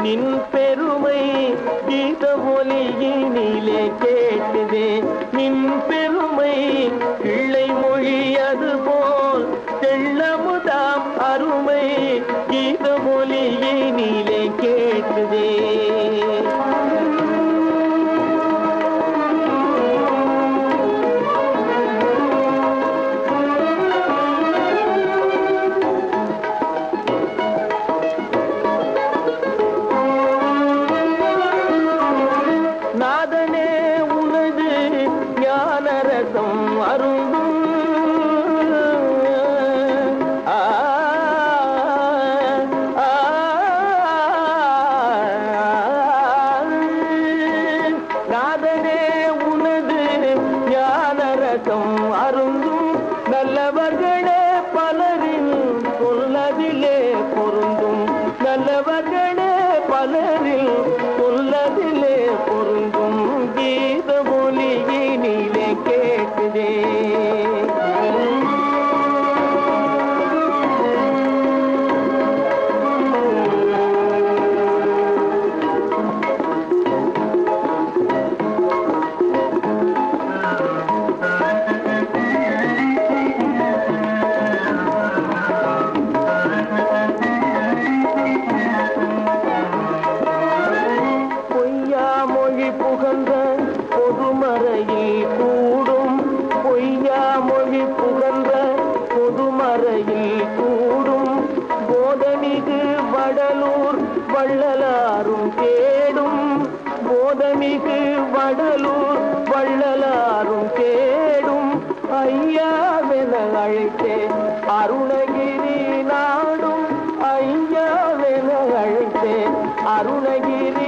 நின் பெருமை கீத ஒலியினிலே கேட்டுதே நின் பெருமை பிள்ளை மொழி அதுபோல் தெள்ளமுதாம் அருமை கீத ஒலியினிலே கேட்டுதே நாதனே உனது ஞானரசம் அருந்தும் நாதனே உனது ஞானரசம் அருந்தும் நல்லவர்களே பலரின் சொல்லதிலே பொருந்தும் நல்லவர்களே பலரில் சொல்லதிலே பொருந்தும் கீத ஒலியினிலே கேட்டுதே புகழ்ந்த பொதுமறையில் கூடும் பொய்யா மொழி புகழ்ந்த பொதுமறையில் கூடும் போதமிகு வடலூர் வள்ளலாரும் தேடும் போதமிகு வடலூர் வள்ளலாரும் தேடும் ஐயாவென அழைத்தே அருணகிரி நாடும் ஐயாவென அழைத்தே அருணகிரி